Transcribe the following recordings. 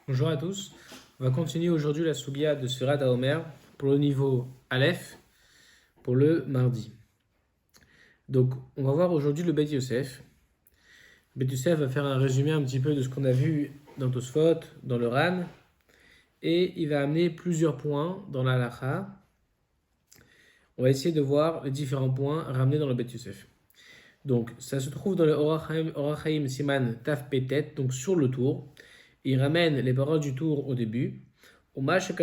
Bonjour à tous. On va continuer aujourd'hui la Sugia de Sfirat HaOmer pour le niveau Aleph pour le mardi. Donc, on va voir aujourd'hui le Bet Yosef. Bet Yosef va faire un résumé un petit peu de ce qu'on a vu dans Tosfot, dans le Ran, et il va amener plusieurs points dans la Halacha. On va essayer de voir les différents points ramenés dans le Bet Yosef. Donc, ça se trouve dans le Orach Chaim Siman Taf Petet, donc sur le tour. Il ramène les paroles du tour au début. Ce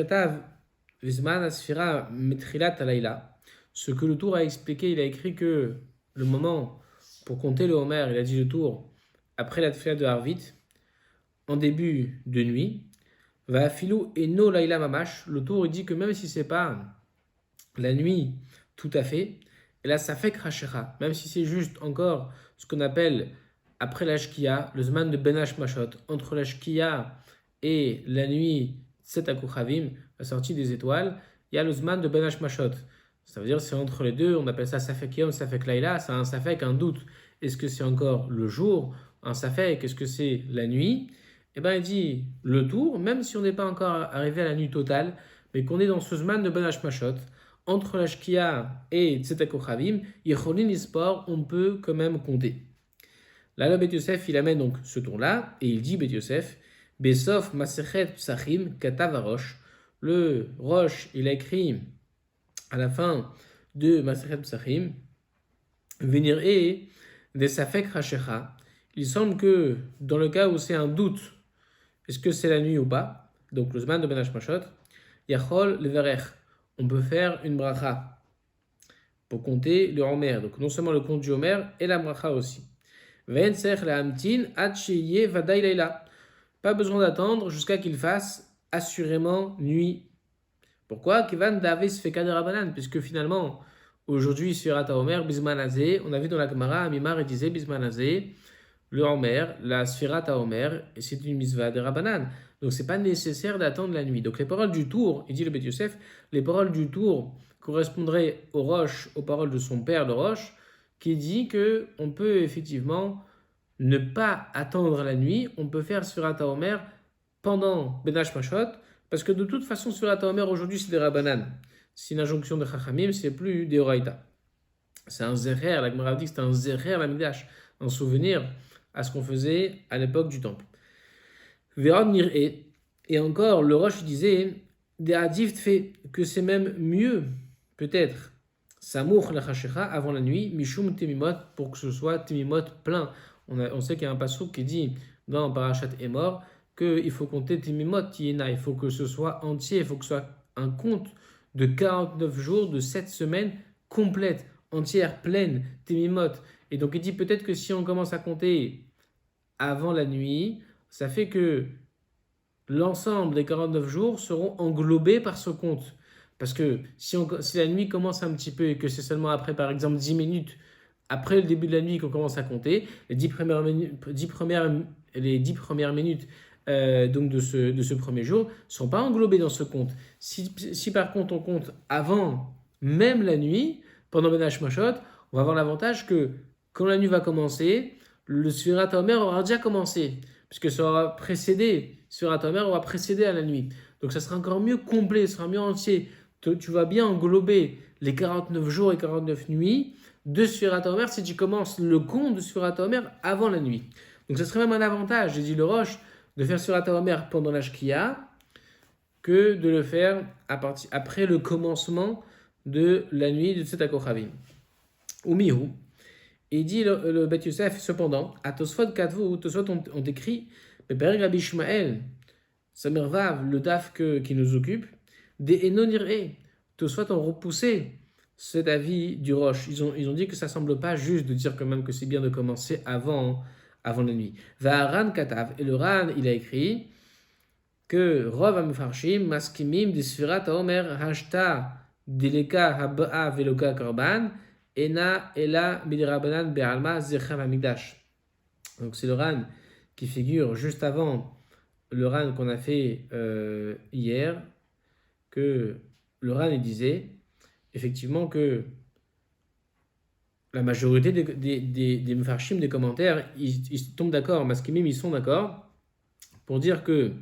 que le tour a expliqué, il a écrit que le moment pour compter le Homer, il a dit le tour après la tefila de Harvit, en début de nuit. Va filou et no laila mamash. Le tour il dit que même si c'est pas la nuit tout à fait, et là ça fait krashera, même si c'est juste encore ce qu'on appelle après la shkia, le zman de benash mashot, entre la shkia et la nuit Tset Akuchavim, la sortie des étoiles, il y a le Zman de Ben Hashmashot. Ça veut dire c'est entre les deux, on appelle ça Safek Yom, Safek Laila, c'est un Safek, un doute. Est-ce que c'est encore le jour, un Safek, est-ce que c'est la nuit? Eh bien il dit le tour, même si on n'est pas encore arrivé à la nuit totale, mais qu'on est dans ce Zman de Ben Hashmashot, entre la Shkia et Tset Akuchavim, Yecholin Ispor, on peut quand même compter. Là, le Bet Yosef, il amène donc ce tour-là, et il dit Bet Yosef, Besof Masechet Psachim Katav Rosh. Le Rosh, il a écrit à la fin de Masechet Psachim, Venir et des Safek Rachecha. Il semble que dans le cas où c'est un doute, est-ce que c'est la nuit ou pas, donc le Zman de Ben Hashmashot, Yachol Leverech, on peut faire une bracha pour compter le Homer. Donc non seulement le compte du Homer et la bracha aussi. Pas besoin d'attendre jusqu'à qu'il fasse assurément nuit. Pourquoi? Puisque finalement, aujourd'hui, sur Ata Omer, Bismanazé, on a vu dans la Gemara, Amimar, il disait Bismanazé, le Omer, la Sphirata Omer, et c'est une misva de Rabbanan. Donc c'est pas nécessaire d'attendre la nuit. Donc les paroles du tour, il dit le Bet Yosef, les paroles du tour correspondraient au Roche, aux paroles de son père, le Roche, qui dit que on peut effectivement ne pas attendre la nuit, on peut faire Sphirata Omer pendant Benash Mashot, parce que de toute façon, Sphirata Omer aujourd'hui c'est des Rabbanan. C'est une injonction de Chachamim, c'est plus des Oraita. C'est un Zerer, la Gemara dit que c'est un Zerer la Mikdash, un souvenir à ce qu'on faisait à l'époque du temple. Vérad Nir'e, et encore, le Roche disait, des Hadith fait que c'est même mieux, peut-être, Samour la Chachecha avant la nuit, Mishum Temimot, pour que ce soit Temimot plein. On sait qu'il y a un passouk qui dit dans Parashat Emor qu'il faut compter Temimot Yena, il faut que ce soit entier, il faut que ce soit un compte de 49 jours, de 7 semaines complètes, entières, pleines, Temimot. Et donc il dit peut-être que si on commence à compter avant la nuit, ça fait que l'ensemble des 49 jours seront englobés par ce compte. Parce que si la nuit commence un petit peu et que c'est seulement après, par exemple, 10 minutes, après le début de la nuit qu'on commence à compter, les 10 premières minutes donc de ce premier jour ne sont pas englobées dans ce compte. Si par contre on compte avant même la nuit, pendant Ben Hashmashot, on va avoir l'avantage que quand la nuit va commencer, le Sfirat HaOmer aura déjà commencé, puisque ça aura précédé, Sfirat HaOmer aura précédé à la nuit. Donc ça sera encore mieux complet, ça sera mieux entier. Tu vas bien englober les 49 jours et 49 nuits de Sfirat HaOmer si tu commences le compte de Sfirat HaOmer avant la nuit. Donc ça serait même un avantage, j'ai dit le Roche, de faire Sfirat HaOmer pendant la Shkia que de le faire après le commencement de la nuit de Tset HaKochavim. Ou Mihu. Et il dit le Bet Yosef, cependant, à Tosfot Katvu, Tosfot ont écrit, Beperek Rabbi Ishmael, Samervav, le daf qui nous occupe, des Enoniré, Tosfot ont repoussé cet avis du Roche. Ils ont dit que ça ne semble pas juste de dire quand même que c'est bien de commencer avant la nuit. Vaharan Katav, et le Ran, il a écrit que Rov Amfarshim, Maskimim, Desfirat Omer, Hashta, Dileka, Haba'a, Veloka, Korban, Ena, Ela, Midirabanan, Be'alma, Zecham Amigdash. Donc c'est le Ran qui figure juste avant le Ran qu'on a fait hier, que le Ran il disait effectivement que la majorité des Mfarshim, des commentaires, ils tombent d'accord, Maskimim, ils sont d'accord pour dire que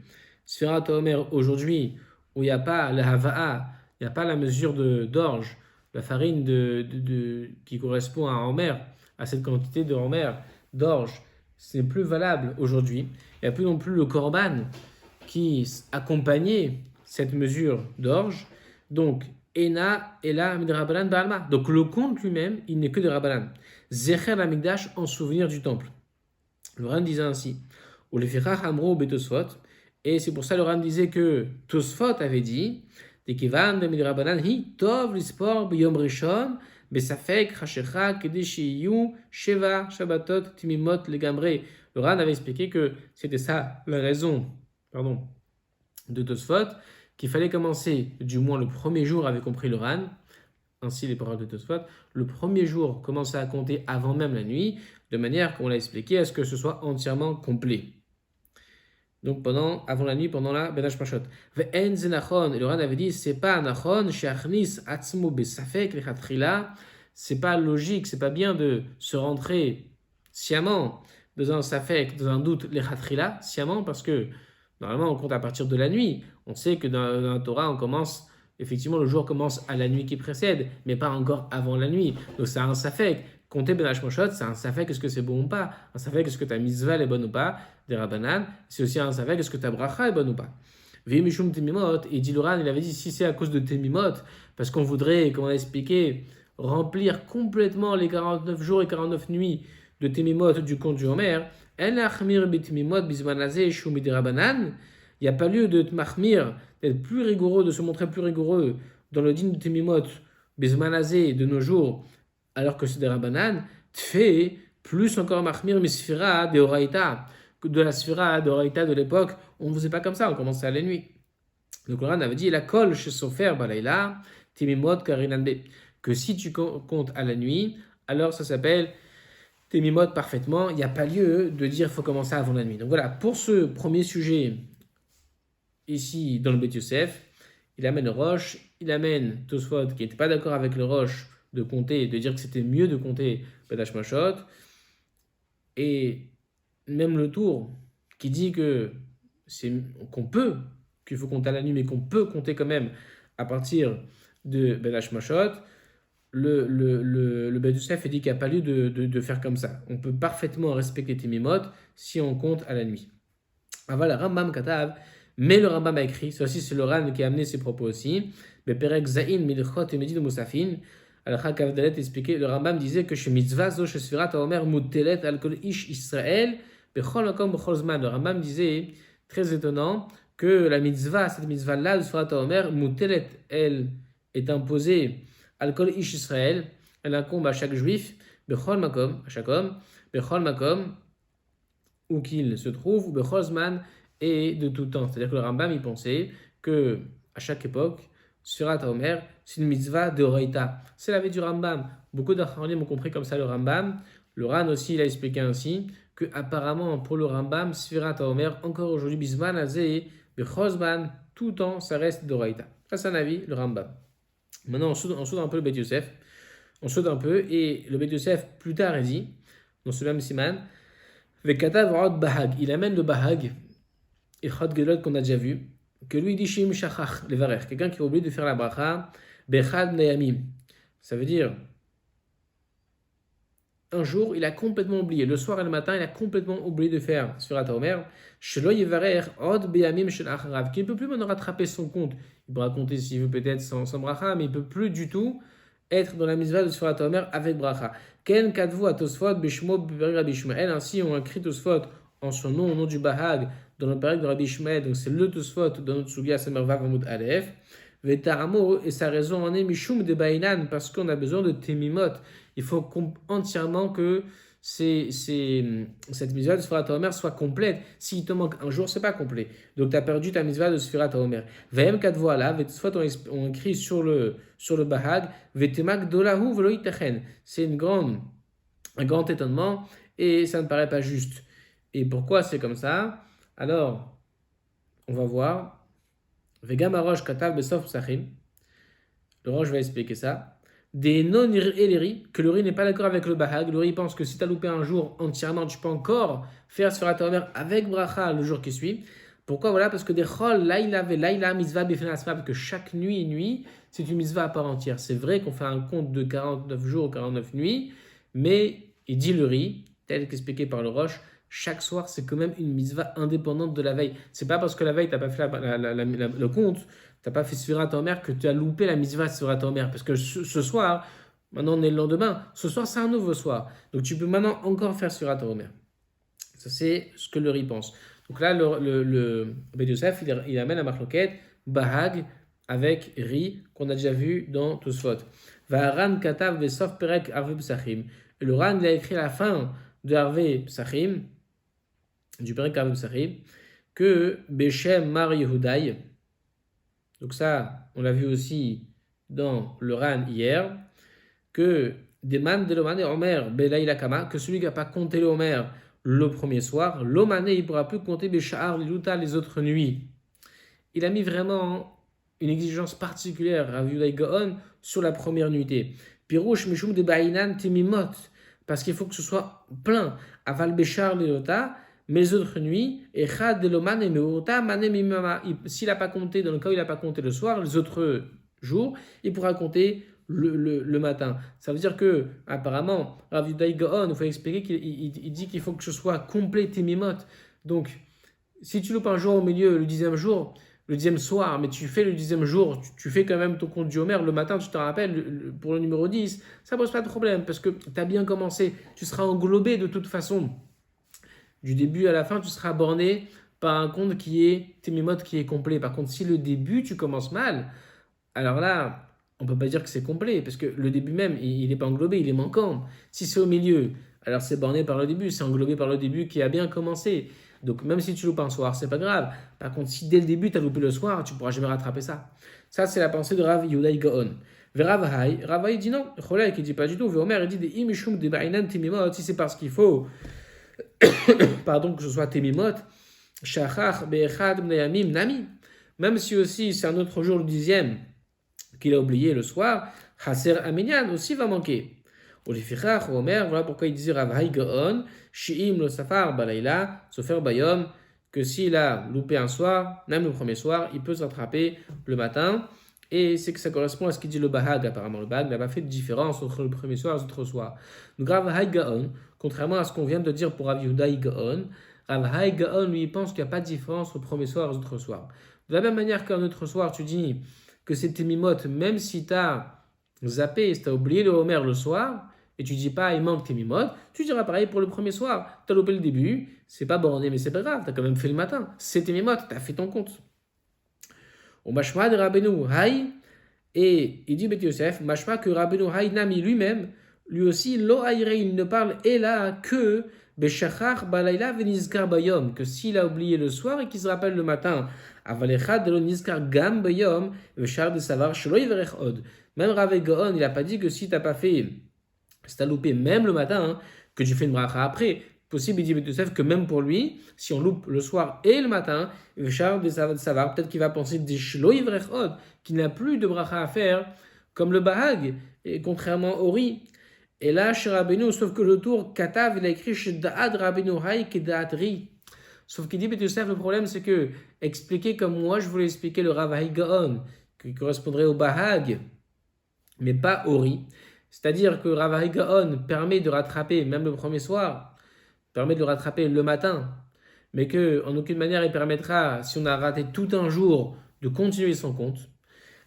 Sfirat HaOmer aujourd'hui, où il n'y a pas le Hava'a, il n'y a pas la mesure d'orge, la farine qui correspond à Homer, à cette quantité de Homer, d'orge, ce n'est plus valable aujourd'hui. Il n'y a plus non plus le Korban qui accompagnait cette mesure d'orge. Donc, Ena, Ela, Midrabanan, Baalma. Donc, le compte lui-même, il n'est que de Rabbanan. Zecher Amigdash en souvenir du temple. Le Ran disait ainsi, ou le Fichach Amro Betosfot, et c'est pour ça le Ran disait que Tosfot avait dit, Dekivan de Midrabanan, Hi Tov Lispor Biyom Rishon, Besafek, Hashecha, Kedeshiyu, Sheva, Shabbatot, Timimot, Legamre. Le Ran avait expliqué que c'était ça la raison, de Tosfot, qu'il fallait commencer, du moins le premier jour, avait compris le Ran, ainsi les paroles de Tosfot, le premier jour commencer à compter avant même la nuit, de manière, comme on l'a expliqué, à ce que ce soit entièrement complet. Donc avant la nuit, pendant la Benash Pashot. Ve'en zenachon, et le Ran avait dit, c'est pas nachon, she'achnis atzmo besafek lechatchila, c'est pas logique, c'est pas bien de se rentrer sciemment dans un safek, dans un doute lechatchila, sciemment, parce que normalement on compte à partir de la nuit. On sait que dans la Torah, on commence, effectivement, le jour commence à la nuit qui précède, mais pas encore avant la nuit. Donc c'est un safek. Compter Ben Hashmoshot, c'est un safek, est-ce que c'est bon ou pas? Un safek, est-ce que ta mitzvah est bonne ou pas? Des Rabbanan. C'est aussi un safek, est-ce que ta bracha est bonne ou pas? Vimishum Temimot, et Diloran, il avait dit, si c'est à cause de Temimot, parce qu'on voudrait, comme on a expliqué, remplir complètement les 49 jours et 49 nuits de Temimot du compte du Homer, En Achmir Betemimot Bismanazé Shumi des Rabbanan, il n'y a pas lieu de mahmir, d'être plus rigoureux, de se montrer plus rigoureux dans le din de Temimot, Bismanazé de nos jours, alors que c'est des Rabbanan, Tfé, plus encore mahmir, mais Sfira de Oraïta, de la Sfira de Oraïta de l'époque, on ne faisait pas comme ça, on commençait à la nuit. Le Coran avait dit, la kol chez Sofer Balaïla, Temimot Karinanbe, que si tu comptes à la nuit, alors ça s'appelle Temimot parfaitement, il n'y a pas lieu de dire qu'il faut commencer avant la nuit. Donc voilà, pour ce premier sujet, ici dans le Beth Yosef, il amène le Roche, il amène Tosfot qui n'était pas d'accord avec le Roche de compter, de dire que c'était mieux de compter Badash Mashot, et même le Tour qui dit que qu'il faut compter à la nuit, mais qu'on peut compter quand même à partir de Badash Mashot. Le Beth Yosef dit qu'il n'y a pas lieu de faire comme ça. On peut parfaitement respecter Temimot si on compte à la nuit. Aval Rambam Katav, mais le Rambam a écrit, ceci c'est le Ran qui a amené ses propos aussi, Beperek Zain Milchot et Medid Musafin, Al-Kha Kavdalet expliquait, le Rambam disait que chez Mitzvah Zo chez Sfirat HaOmer Mutelet Al Kol Ish Israël, Bechol Makom Bechol Zman. Le Rambam disait, très étonnant, que la mitzvah, cette mitzvah-là de Sfirat HaOmer, Mutelet, elle est imposée Al Kol Ish Israël, elle incombe à chaque juif, Bechol Makom, à chaque homme, Bechol Makom, où qu'il se trouve, ou Bechol Zman, et de tout temps. C'est-à-dire que le Rambam, il pensait que à chaque époque, Sfirat HaOmer, c'est une mitzvah de Oraïta. C'est la vie du Rambam. Beaucoup d'Achronim ont compris comme ça le Rambam. Le Ran aussi, il a expliqué ainsi que apparemment pour le Rambam, Sfirat HaOmer, encore aujourd'hui, Bisman Azeh, Bechol tout temps, ça reste d'Oraïta. Ça, c'est un avis, le Rambam. Maintenant, on saute un peu le Beth Yosef. On saute un peu, et le Beth Yosef, plus tard, il dit, dans ce même siman, Vekatav Rod Bahag. Il amène le Bahag, et Chod Gelot qu'on a déjà vu, que lui dit Shim Shachach, les Varer, quelqu'un qui a oublié de faire la bracha, Bechad Neyamim. Ça veut dire, un jour, il a complètement oublié. Le soir et le matin, il a complètement oublié de faire Sfirat HaOmer. Shelo Yevarer Od Beyamim Shel Acharav, qui ne peut plus maintenant rattraper son compte. Il peut raconter s'il veut peut-être sans bracha, mais il ne peut plus du tout être dans la mitzvah de Sfirat HaOmer avec bracha. Ken Kadvu à Tosfot Bishmo Biberi Rabbi Ishmael. Ainsi, on a écrit Tosfot en son nom, au nom du Bahag, dans le Pérec de Rabbi Ishmael. Donc c'est le Tosfot dans notre Sugia Samervav Amud Aleph. Vetaramo, et sa raison en est Mishum de Bainan, parce qu'on a besoin de Temimot. Il faut entièrement que cette mitzvah de Sfirat HaOmer soit complète. S'il te manque un jour, c'est pas complet. Donc tu as perdu ta mitzvah de Sfirat HaOmer. Vem kat voilà, on écrit sur le Bahag, Vetemak dolahu velo itachen. C'est un grand étonnement et ça ne paraît pas juste. Et pourquoi c'est comme ça? Alors, on va voir. Vegam Arosh Katav Besof Psachim. Le Roche va expliquer ça. Des non-Eleri, que le riz n'est pas d'accord avec le Bahag. Le riz pense que si tu as loupé un jour entièrement, tu peux encore faire Sfirat HaOmer avec bracha le jour qui suit. Pourquoi? Voilà, parce que des chol, laïla ve laïla mitzvah bifnei atzma, parce que chaque nuit et nuit, c'est une mitzvah à part entière. C'est vrai qu'on fait un compte de 49 jours, 49 nuits, mais il dit le riz, tel qu'expliqué par le Roche, chaque soir, c'est quand même une mitzvah indépendante de la veille. C'est pas parce que la veille, tu n'as pas fait le compte, tu n'as pas fait Sfirat Omer que tu as loupé la mitzvah Sfirat Omer. Parce que ce soir, maintenant on est le lendemain, ce soir c'est un nouveau soir. Donc tu peux maintenant encore faire Sfirat Omer. Ça, c'est ce que le riz pense. Donc là, le Beit Yosef, il amène à Marloquet Bahag avec riz qu'on a déjà vu dans Tosfot. Vaharan katav vesof perek arve psachim. Et le Ran, il a écrit à la fin de Arve Psachim, du perek Arve Psachim, que Beshem Mar Yehudaï. Donc ça, on l'a vu aussi dans le Ran hier, que Deman Deloman et Omer Belaïla Kama, que celui qui n'a pas compté le Omer le premier soir, l'Omané, il ne pourra plus compter Béchar, Liluta, les autres nuits. Il a mis vraiment une exigence particulière, Rav Yehuda Gaon, sur la première nuitée. Pirouche Mishum de Baïnan Timimot, parce qu'il faut que ce soit plein. Aval Béchar, Liluta, mais les autres nuits, Echad Deloman et Meota, Mané Mimama. S'il n'a pas compté, dans le cas où il n'a pas compté le soir, les autres jours, il pourra compter le matin. Ça veut dire que, apparemment, Rav Yehuda Gaon, il faut expliquer qu'il dit qu'il faut que ce soit complet Timimot. Donc, si tu loupes un jour au milieu, le 10e jour, le 10e soir, mais tu fais le 10e jour, tu fais quand même ton compte du Homer, le matin, tu te rappelles, pour le numéro 10, ça pose pas de problème, parce que tu as bien commencé, tu seras englobé de toute façon. Du début à la fin, tu seras borné par un compte qui est Timimot, qui est complet. Par contre, si le début, tu commences mal, alors là, on ne peut pas dire que c'est complet, parce que le début même, il n'est pas englobé, il est manquant. Si c'est au milieu, alors c'est borné par le début, c'est englobé par le début qui a bien commencé. Donc même si tu loupes un soir, c'est pas grave. Par contre, si dès le début, tu as loupé le soir, tu ne pourras jamais rattraper ça. Ça, c'est la pensée de Rav Yehuda Gaon. Rav Hai dit non, Cholek, il dit pas du tout. Omer, il dit des imishum de ba'inan timimot, si c'est parce qu'il faut, pardon, que ce soit timimot, shachach be'echad b'nayamim nami, même si aussi c'est un autre jour, le 10e, qu'il a oublié le soir, Chaser Aminyan aussi va manquer. Olifichach, Omer, voilà pourquoi il disait Rav Hai Gaon, Shi'im lo safar balayla, sofer bayom, que s'il a loupé un soir, même le premier soir, il peut se rattraper le matin. Et c'est que ça correspond à ce qu'il dit le Bahag, apparemment. Le Bahag n'a pas fait de différence entre le premier soir et l'autre soir. Donc Rav Hai Gaon, contrairement à ce qu'on vient de dire pour Rav Yehuda Gaon, Rav Hai Gaon, lui, il pense qu'il n'y a pas de différence entre le premier soir et l'autre soir. De la même manière qu'un autre soir, tu dis que c'est Timimot, même si tu as zappé, si tu as oublié le Homer le soir, et tu dis pas il manque Timimot, tu diras pareil pour le premier soir. Tu as loupé le début, c'est pas borné, mais c'est pas grave, tu as quand même fait le matin. C'est Timimot, tu as fait ton compte. Au Mashma de Rabbeinu Hai, et il dit Beit Yosef, Mashma que Rabbeinu Hai Nami lui-même, lui aussi, Lo Haïre, il ne parle et là que Beshachar Balayla Venizkar Bayom, que s'il a oublié le soir et qu'il se rappelle le matin, Avalechad de Nizkar Gam Bayom, Veshar de Savar Shelo Yiverech Od. Même Rav Gaon, il n'a pas dit que si tu n'as pas fait, si tu as loupé même le matin, que tu fais une bracha après. Possible, il dit Beit Yosef, que même pour lui, si on loupe le soir et le matin, Veshar de Savar, peut-être qu'il va penser des Shelo Yiverech Od, qu'il n'a plus de bracha à faire, comme le Bahag, et contrairement au riz. Et là, chez Rabbeinu, sauf que le tour, Katav, il a écrit chez Da'ad Rabbeinu Hai Kedaat Ri. Sauf qu'il dit, Beit Yosef, le problème, c'est que, expliquer comme moi, je voulais expliquer le Rav Hai Gaon, qui correspondrait au Bahag, mais pas au riz. C'est-à-dire que Rav Hai Gaon permet de rattraper, même le premier soir, permet de le rattraper le matin, mais qu'en aucune manière, il permettra, si on a raté tout un jour, de continuer son compte.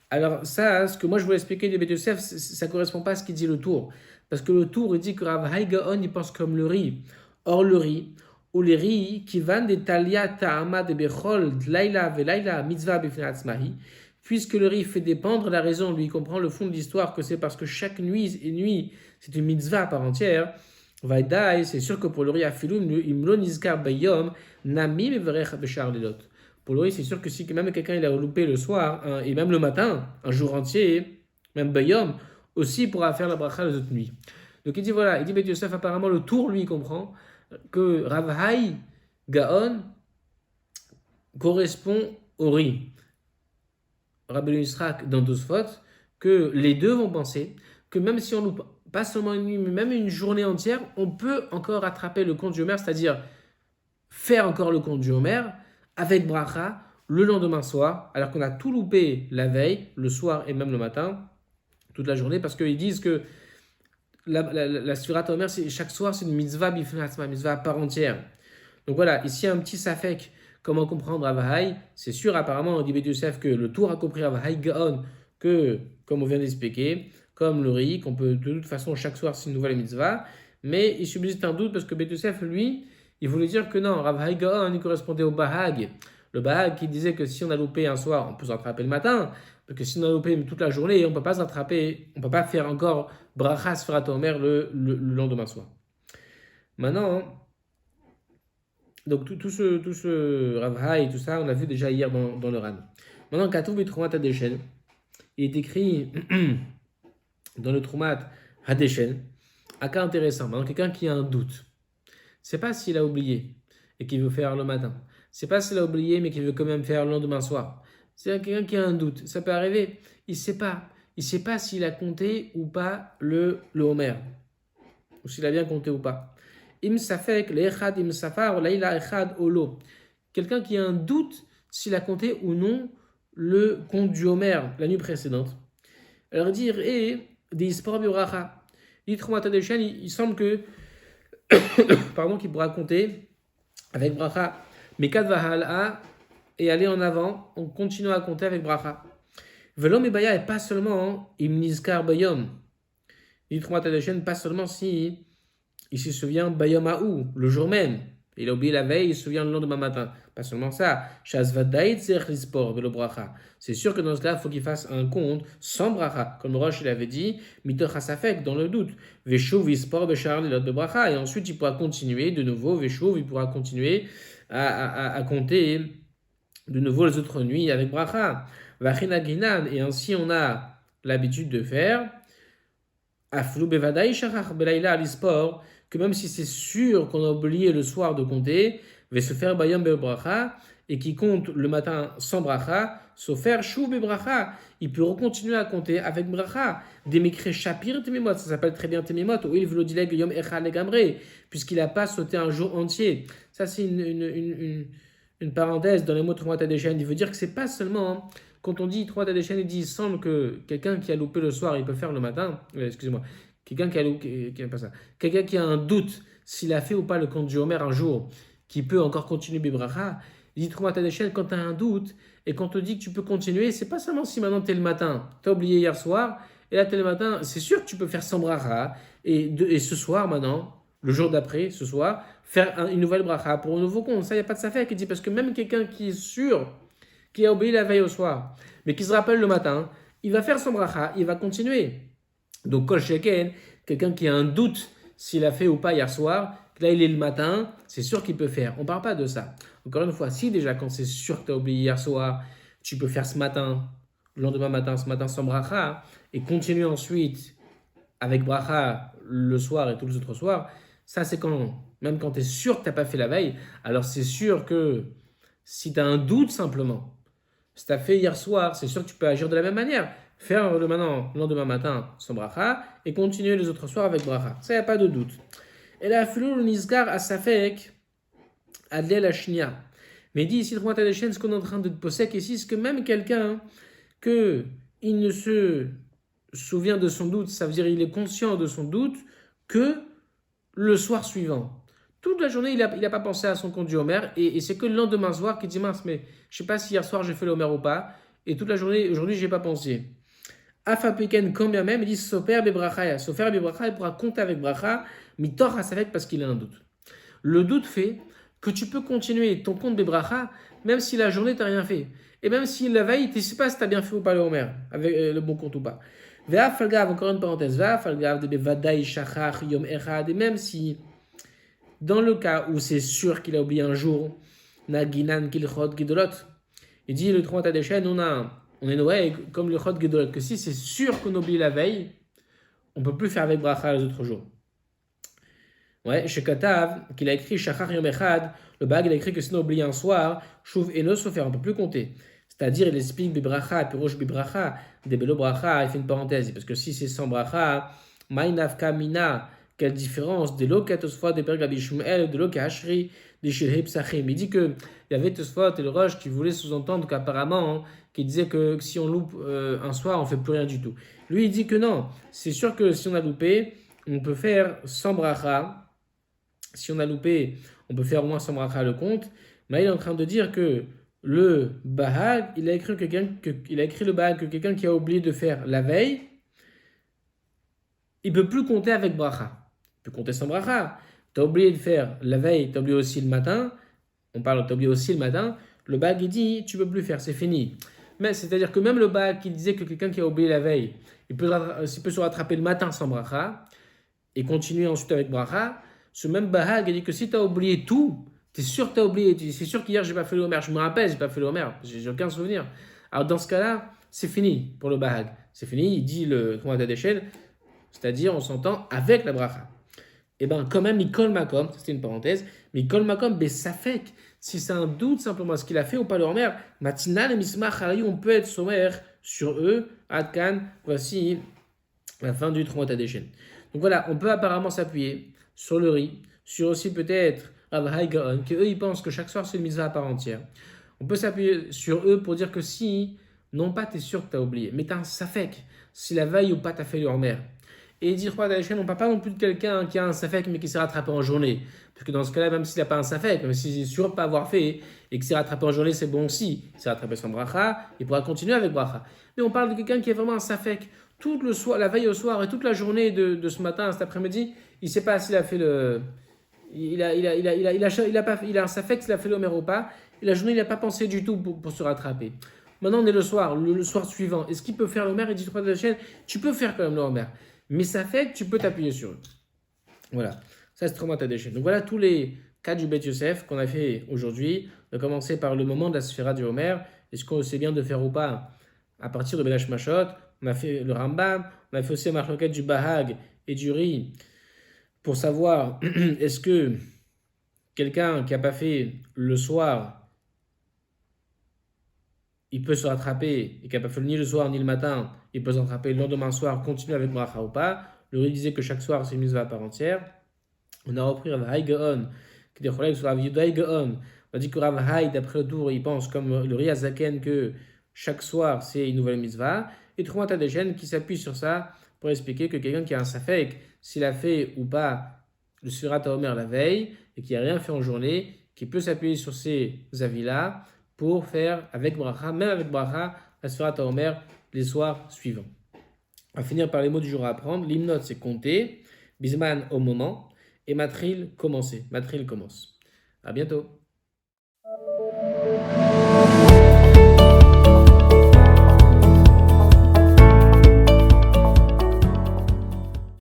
Alors ça, ce que moi je voulais expliquer de Beit Yosef, ça ne correspond pas à ce qu'il dit le tour. Parce que le tour, il dit que Rav Hai Gaon, il pense comme le riz. Or le riz, ou les riz, qui vendent des talia ta'ama de bechol, laila velaila mitzvah bifnei atzmahi, puisque le riz fait dépendre la raison, lui comprend le fond de l'histoire, que c'est parce que chaque nuit et nuit, c'est une mitzvah à part entière. Vaïdaï, c'est sûr que pour le riz, afilum, imlo nizkar bayom, nami meverech bechar lilot. Pour le riz, c'est sûr que si même quelqu'un il a loupé le soir, et même le matin, un jour entier, même bayom, aussi il pourra faire la bracha les autres nuits. Donc il dit voilà, il dit Beit Yosef, apparemment le tour lui comprend que Rav Hai Gaon correspond au riz. Rabbeinu Yisraël dans Tosfot, que les deux vont penser que même si on loupe pas seulement une nuit, mais même une journée entière, on peut encore rattraper le compte du Homer, c'est-à-dire faire encore le compte du Homer, avec bracha le lendemain soir, alors qu'on a tout loupé la veille, le soir et même le matin, toute la journée, parce qu'ils disent que la Sfirat Omer, chaque soir, c'est une mitzvah bifnatzma, une mitzvah à part entière. Donc voilà, ici un petit safek, comment comprendre Avahai. C'est sûr, apparemment, on dit Beth Yosef que le tour a compris Avahai Gaon, que, comme on vient d'expliquer, comme le riz, qu'on peut de toute façon chaque soir, c'est une nouvelle mitzvah. Mais il subsiste un doute parce que Beth Yosef, lui, il voulait dire que non, Avahai Gaon, il correspondait au Bahag. Le Bahag qui disait que si on a loupé un soir, on peut se rattraper le matin. Parce que si on a loupé toute la journée, on ne peut pas se rattraper, on ne peut pas faire encore Bracha Sfirat Omer le lendemain soir. Maintenant, donc tout ce Rav Hai, tout ça, on l'a vu déjà hier dans le RAN. Maintenant, Katoub et Troumat Hadeshen, il est écrit dans le Troumat Hadeshen, un cas intéressant. Maintenant, quelqu'un qui a un doute, c'est pas s'il a oublié et qu'il veut faire le matin. C'est pas s'il a oublié mais qu'il veut quand même faire le lendemain soir. C'est quelqu'un qui a un doute. Ça peut arriver. Il sait pas. Il sait pas s'il a compté ou pas le Homer. Ou s'il a bien compté ou pas. Im safek, l'echad im safar, laïla echad olo. Quelqu'un qui a un doute s'il a compté ou non le compte du Homer la nuit précédente. Alors dire, des ispor bioracha. Il semble que, pardon, qu'il pourra compter avec bracha. Mais kad vahala et aller en avant, on continue à compter avec bracha. Velom et baya, et pas seulement im nizkar bayom. Pas seulement si il se souvient bayom haou, le jour même. Il a oublié la veille, il se souvient le lendemain matin. Pas seulement ça. C'est sûr que dans ce cas, il faut qu'il fasse un compte sans bracha. Comme Roche l'avait dit, mitoch hasafek, dans le doute. Veshuv ispor bechar l'ilot de bracha. Et ensuite, il pourra continuer de nouveau. Veshuv, il pourra continuer à compter de nouveau les autres nuits avec bracha. Vachina ginan. Et ainsi, on a l'habitude de faire. Aflou bevadai shachach belayla alispor. Que même si c'est sûr qu'on a oublié le soir de compter, va se faire bayam be bracha et qui compte le matin sans bracha, sauf faire chou be bracha, il peut continuer à compter avec bracha. Des mikre shapir temimot, ça s'appelle très bien temimot, ou il veut le dileg yom echad legamre, puisqu'il n'a pas sauté un jour entier. Ça c'est une parenthèse dans les mots Troumat Hadeshen. Il veut dire que c'est pas seulement quand on dit Troumat Hadeshen, il dit il semble que quelqu'un qui a loupé le soir, il peut faire le matin. Excusez-moi. Quelqu'un qui a un doute s'il a fait ou pas le compte du Homer un jour, qui peut encore continuer Bibracha, il dit Troumat Hadeshen, quand tu as un doute et quand on te dit que tu peux continuer, c'est pas seulement si maintenant tu es le matin, tu as oublié hier soir, et là tu es le matin, c'est sûr que tu peux faire sans bracha, et ce soir maintenant, le jour d'après, ce soir, faire une nouvelle bracha pour un nouveau compte. Ça, il n'y a pas de safek, il dit, parce que même quelqu'un qui est sûr, qui a oublié la veille au soir, mais qui se rappelle le matin, il va faire son bracha, il va continuer. Donc, Kol Sheken, quelqu'un qui a un doute s'il a fait ou pas hier soir, là il est le matin, c'est sûr qu'il peut faire. On ne parle pas de ça. Encore une fois, si déjà quand c'est sûr que tu as oublié hier soir, tu peux faire ce matin, le lendemain matin, ce matin sans bracha, et continuer ensuite avec bracha le soir et tous les autres soirs, ça c'est même quand tu es sûr que tu n'as pas fait la veille, alors c'est sûr que si tu as un doute simplement, si tu as fait hier soir, c'est sûr que tu peux agir de la même manière. Faire le lendemain matin sans bracha et continuer les autres soirs avec bracha. Ça, il n'y a pas de doute. Et là, Filou Nizgar à Safek, Adlel Ashnia. Mais dit ici, Troumat Hadeshen, ce qu'on est en train de poser ici, c'est que même quelqu'un il ne se souvient de son doute, ça veut dire il est conscient de son doute que le soir suivant. Toute la journée, il n'a pas pensé à son compte du Homer et c'est que le lendemain soir qu'il dit mince, mais je ne sais pas si hier soir j'ai fait le Homer ou pas. Et toute la journée, aujourd'hui, je n'y ai pas pensé. Afapiken, quand bien même, il dit Sofer bebracha. Sofer bebracha, il pourra compter avec bracha, mitor hasavek parce qu'il a un doute. Le doute fait que tu peux continuer ton compte bebracha même si la journée, tu n'as rien fait. Et même si la veille, tu ne sais pas si tu as bien fait ou pas le Homer, avec le bon compte ou pas. Vea falgav, encore une parenthèse, vea falgav de bevadai shachach yom echad. Et même si, dans le cas où c'est sûr qu'il a oublié un jour, naginan kilchot gidolot. Il dit le Troumat Hadeshen, on est Noé, comme le Chod Gedolot, que si c'est sûr qu'on oublie la veille, on ne peut plus faire avec bracha les autres jours. Ouais, chez Katav, qu'il a écrit Shachar Yom Echad, le Bag, il a écrit que si on oublie un soir, Shuv Eno Sofer, on ne peut plus compter. C'est-à-dire, il explique Bibracha, Pirosh Bibracha, Debelo Bracha, il fait une parenthèse, parce que si c'est sans bracha, Maïnaf Kamina, quelle différence de l'Okatosfa de Pergabi Shumel, de l'Okashri, l'ishilhei psachim. Il dit qu'il y avait Tosfot et le Roche qui voulaient sous-entendre qu'apparemment, qui disait que si on loupe un soir, on fait plus rien du tout. Lui, il dit que non. C'est sûr que si on a loupé, on peut faire sans bracha. Si on a loupé, on peut faire au moins sans bracha le compte. Mais il est en train de dire que le bahag, il a écrit le bahag que quelqu'un qui a oublié de faire la veille, il ne peut plus compter avec bracha. Il peut compter sans bracha. Tu as oublié de faire la veille, tu as oublié aussi le matin. Tu as oublié aussi le matin. Le bahag, il dit, tu ne peux plus faire, c'est fini. Mais c'est-à-dire que même le bahag qui disait que quelqu'un qui a oublié la veille, il peut se rattraper le matin sans bracha et continuer ensuite avec bracha. Ce même bahag, il dit que si tu as oublié tout, tu es sûr que tu as oublié, c'est sûr qu'hier je n'ai pas fait le homer, je me rappelle, je n'ai pas fait le homer, j'ai aucun souvenir. Alors dans ce cas-là, c'est fini pour le bahag. C'est fini, il dit le Tromat d'échelle, c'est-à-dire on s'entend avec la bracha. Et bien quand même, Mikol Makom, c'était une parenthèse, Mikol Makom, Besafek, si c'est un doute simplement ce qu'il a fait ou pas le homer, Matinal et Mismach Harayu, on peut être sommaire sur eux, Adkan, voici la fin du Tromat d'échelle. Donc voilà, on peut apparemment s'appuyer sur le riz, sur aussi peut-être Rav Hai Gaon, qu'eux ils pensent que chaque soir c'est une mitzvah à part entière. On peut s'appuyer sur eux pour dire que si, non pas tu es sûr que tu as oublié, mais tu as un safek, si la veille ou pas tu as fait le homer. Et dire quoi on ne parle pas non plus de quelqu'un qui a un safek mais qui s'est rattrapé en journée. Parce que dans ce cas-là, même s'il n'a pas un safek, même s'il est sûr de ne pas avoir fait et qu'il s'est rattrapé en journée, c'est bon aussi. Il s'est rattrapé sans bracha, il pourra continuer avec bracha. Mais on parle de quelqu'un qui est vraiment un safek. Tout le soir, la veille au soir et toute la journée de ce matin à cet après-midi, il ne sait pas s'il a fait le. Il a un safek s'il a fait le homer ou pas. Et la journée, il n'a pas pensé du tout pour se rattraper. Maintenant, on est le soir, le soir suivant. Est-ce qu'il peut faire le homer? Il dit de la chaîne, tu peux faire quand même le homer. Mais safek, tu peux t'appuyer sur eux. Voilà. Ça, c'est trop à déchaîne. Donc voilà tous les cas du Bet Yosef qu'on a fait aujourd'hui. On a commencé par le moment de la sphira du homer. Est-ce qu'on sait bien de faire ou pas à partir de Belash Mashot? On a fait le Rambam, on a fait aussi la marloquette du Bahag et du riz pour savoir est-ce que quelqu'un qui n'a pas fait le soir, il peut se rattraper et qui n'a pas fait ni le soir ni le matin, il peut se rattraper le lendemain soir, continuer avec bracha ou pas. Le riz disait que chaque soir c'est une mitzvah à part entière. On a repris Rav Hai Gaon, qui dit sur Rav Yudai Gaon. On a dit que Rav Hai, d'après le tour, il pense comme le riz Azaken que chaque soir c'est une nouvelle mitzvah. Et Troumat Adeshen qui s'appuie sur ça pour expliquer que quelqu'un qui a un safek, s'il a fait ou pas le Sfirat HaOmer la veille et qui n'a rien fait en journée, qui peut s'appuyer sur ces avis-là pour faire avec bracha, même avec bracha, la Sfirat HaOmer les soirs suivants. On va finir par les mots du jour à apprendre. L'hymnote, c'est compter. Bisman au moment. Et Matril, commencer. Matril commence. À bientôt.